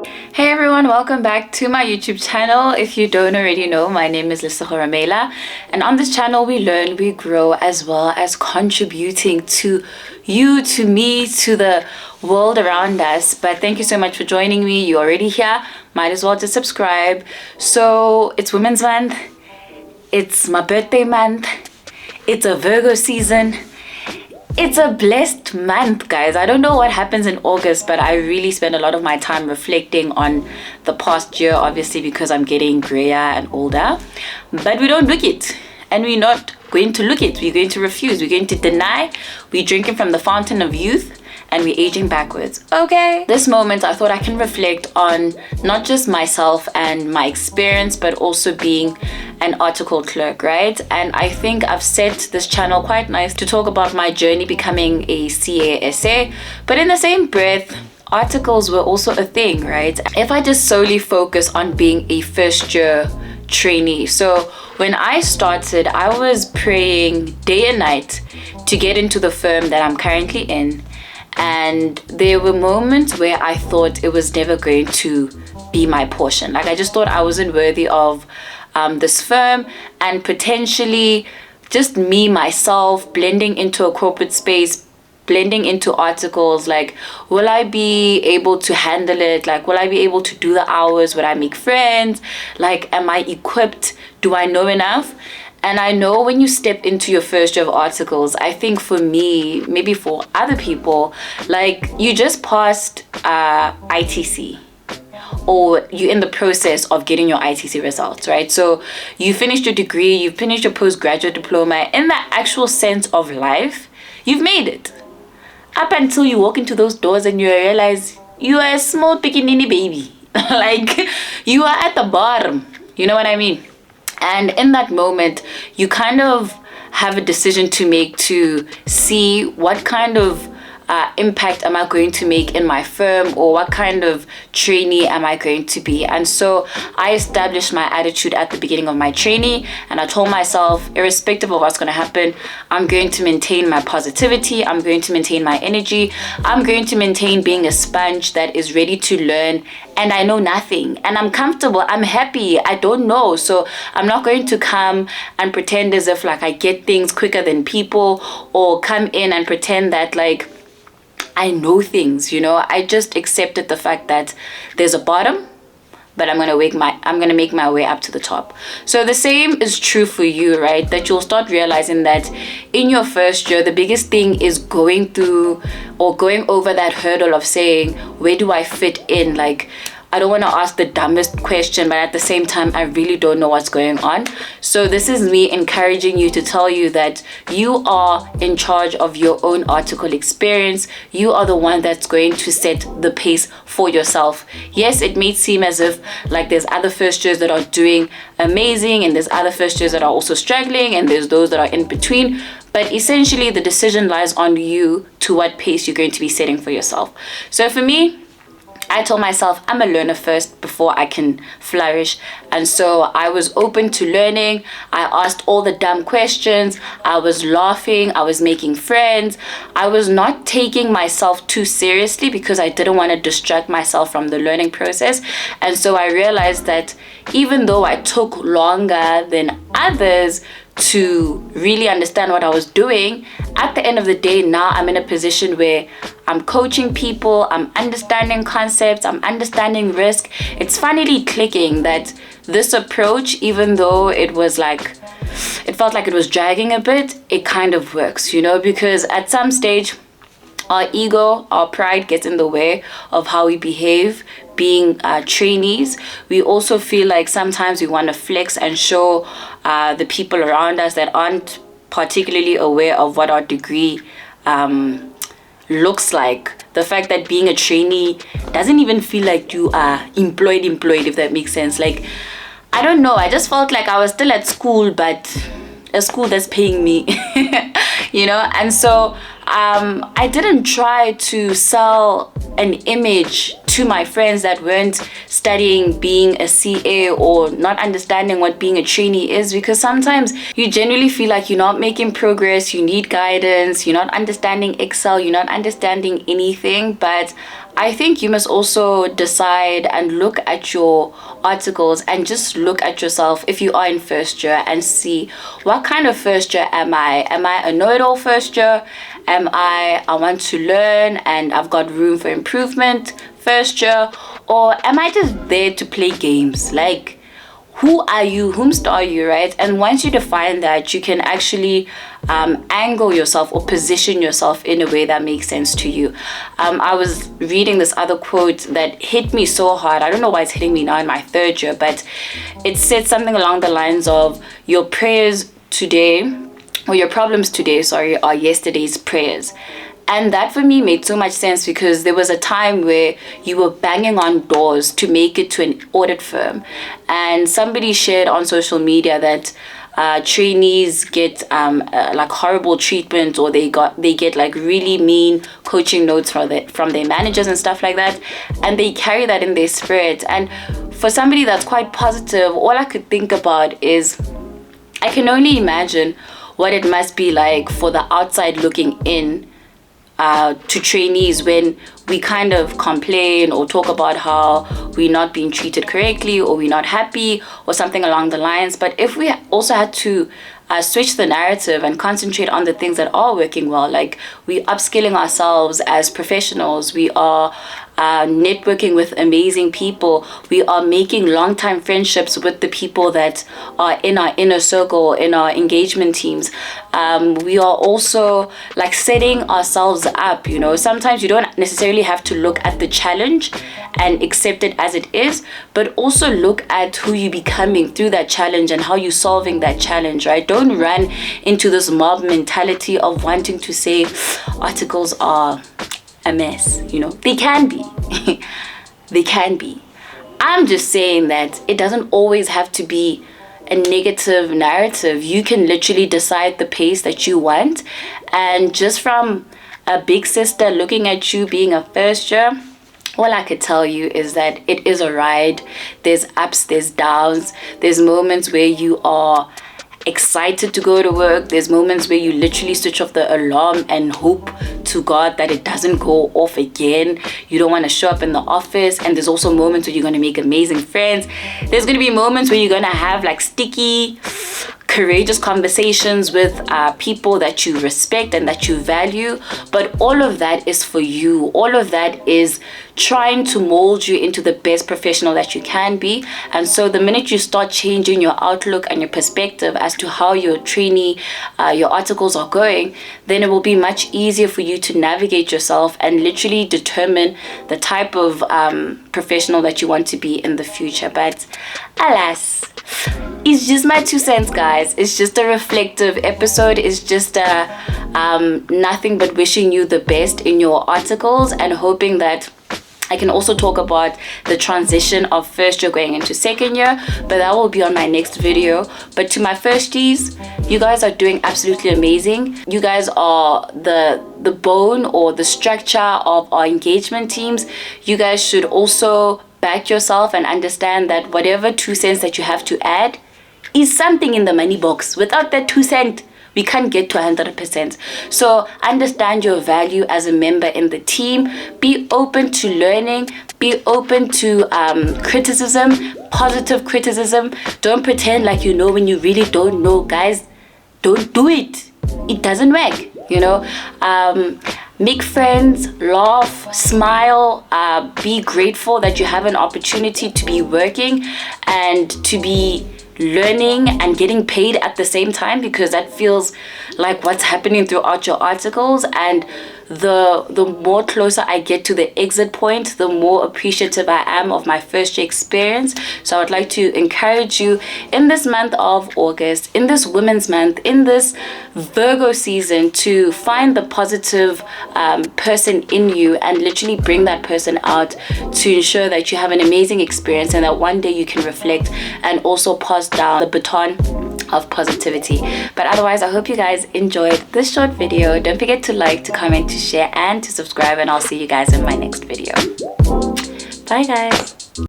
Hey everyone, welcome back to my YouTube channel. If you don't already know, my name is Lisa Ramela, and on this channel we learn, we grow, as well as contributing to you, to me, to the world around us. But thank you so much for joining me. You're already here, might as well just subscribe. So it's Women's Month, it's my birthday month, it's a Virgo season. It's a blessed month, guys. I don't know what happens in August, but I really spend a lot of my time reflecting on the past year, obviously because I'm getting grayer and older. But we don't look it, and we're not going to look it. We're going to refuse. We're going to deny. We're drinking from the fountain of youth, and we're aging backwards. Okay. This moment, I thought I can reflect on not just myself and my experience, but also being an article clerk, right? And I think I've set this channel quite nice to talk about my journey becoming a CASA, but in the same breath, articles were also a thing, right? If I just solely focus on being a first year trainee. So when I started, I was praying day and night to get into the firm that I'm currently in. And there were moments where I thought it was never going to be my portion. Like I just thought I wasn't worthy of this firm, and potentially just me, myself, blending into a corporate space, blending into articles. Like, will I be able to handle it? Like, will I be able to do the hours? Would I make friends? Like, am I equipped? Do I know enough? And I know when you step into your first year of articles, I think for me, maybe for other people, like you just passed ITC, or you're in the process of getting your ITC results, right? So you finished your degree, you finished your postgraduate diploma. In the actual sense of life, you've made it. Up until you walk into those doors and you realize you are a small pequeñini baby. Like you are at the bottom, you know what I mean? And in that moment, you kind of have a decision to make to see what kind of impact am I going to make in my firm, or what kind of trainee am I going to be. And so I established my attitude at the beginning of my trainee, and I told myself, irrespective of what's going to happen, I'm going to maintain my positivity, I'm going to maintain my energy, I'm going to maintain being a sponge that is ready to learn. And I know nothing, and I'm comfortable, I'm happy, I don't know. So I'm not going to come and pretend as if like I get things quicker than people, or come in and pretend that like I know things, you know. I just accepted the fact that there's a bottom, but I'm gonna make my way up to the top. So the same is true for you, right? That you'll start realizing that in your first year, the biggest thing is going through or going over that hurdle of saying, where do I fit in? Like, I don't want to ask the dumbest question, but at the same time, I really don't know what's going on. So this is me encouraging you to tell you that you are in charge of your own article experience. You are the one that's going to set the pace for yourself. Yes, it may seem as if like there's other first years that are doing amazing, and there's other first years that are also struggling, and there's those that are in between. But essentially, the decision lies on you to what pace you're going to be setting for yourself. So for me, I told myself I'm a learner first before I can flourish. And so I was open to learning. I asked all the dumb questions. I was laughing. I was making friends. I was not taking myself too seriously because I didn't want to distract myself from the learning process. And so I realized that even though I took longer than others to really understand what I was doing, at the end of the day, now I'm in a position where I'm coaching people, I'm understanding concepts, I'm understanding risk. It's finally clicking that this approach, even though it felt like it was dragging a bit, it kind of works, you know, because at some stage, our ego, our pride gets in the way of how we behave being trainees. We also feel like sometimes we want to flex and show the people around us that aren't particularly aware of what our degree looks like. The fact that being a trainee doesn't even feel like you are employed, if that makes sense. Like, I don't know, I just felt like I was still at school, but a school that's paying me, you know. And so I didn't try to sell an image to my friends that weren't studying being a CA or not understanding what being a trainee is, because sometimes you genuinely feel like you're not making progress, you need guidance, you're not understanding Excel, you're not understanding anything. But I think you must also decide and look at your articles and just look at yourself if you are in first year and see, what kind of first year am I? Am I a know-it-all first year? Am I want to learn and I've got room for improvement first year? Or am I just there to play games? Like, who are you? Whomst are you, right? And once you define that, you can actually angle yourself or position yourself in a way that makes sense to you. I was reading this other quote that hit me so hard. I don't know why it's hitting me now in my third year, but it said something along the lines of, your prayers today, or your problems today, sorry, are yesterday's prayers. And that for me made so much sense, because there was a time where you were banging on doors to make it to an audit firm, and somebody shared on social media that trainees get like horrible treatment, or they get like really mean coaching notes from their managers and stuff like that, and they carry that in their spirit. And for somebody that's quite positive, all I could think about is, I can only imagine what it must be like for the outside looking in to trainees, when we kind of complain or talk about how we're not being treated correctly, or we're not happy, or something along the lines. But if we also had to switch the narrative and concentrate on the things that are working well, like we upskilling ourselves as professionals, we are networking with amazing people, we are making long-time friendships with the people that are in our inner circle, in our engagement teams, we are also like setting ourselves up. Sometimes you don't necessarily have to look at the challenge and accept it as it is, but also look at who you're becoming through that challenge and how you're solving that challenge, right? Don't run into this mob mentality of wanting to say articles are a mess. They can be. They can be. I'm just saying that it doesn't always have to be a negative narrative. You can literally decide the pace that you want, and just from a big sister looking at you being a first year, all I could tell you is that it is a ride. There's ups, there's downs, there's moments where you are excited to go to work, there's moments where you literally switch off the alarm and hope to God that it doesn't go off again. You don't want to show up in the office. And there's also moments where you're going to make amazing friends. There's going to be moments where you're going to have like sticky, courageous conversations with people that you respect and that you value. But all of that is for you. All of that is trying to mold you into the best professional that you can be. And so the minute you start changing your outlook and your perspective as to how your trainee, your articles are going, then it will be much easier for you to navigate yourself and literally determine the type of professional that you want to be in the future. But alas, it's just my 2 cents, guys. It's just a reflective episode. It's just nothing but wishing you the best in your articles and hoping that I can also talk about the transition of first year going into second year, but that will be on my next video. But to my firsties, you guys are doing absolutely amazing. You guys are the bone or the structure of our engagement teams. You guys should also back yourself and understand that whatever 2 cents that you have to add is something in the money box. Without that 2 cent, we can't get to 100%. So understand your value as a member in the team. Be open to learning. Be open to criticism, positive criticism. Don't pretend like you know when you really don't know, guys. Don't do it. It doesn't work, Make friends, laugh, smile, be grateful that you have an opportunity to be working and to be learning and getting paid at the same time, because that feels like what's happening throughout your articles. And the more closer I get to the exit point, the more appreciative I am of my first year experience. So I would like to encourage you in this month of August, in this Women's Month, in this Virgo season, to find the positive person in you and literally bring that person out to ensure that you have an amazing experience and that one day you can reflect and also pass down the baton of positivity. But otherwise, I hope you guys enjoyed this short video. Don't forget to like, to comment, to share, and to subscribe, and I'll see you guys in my next video. Bye guys.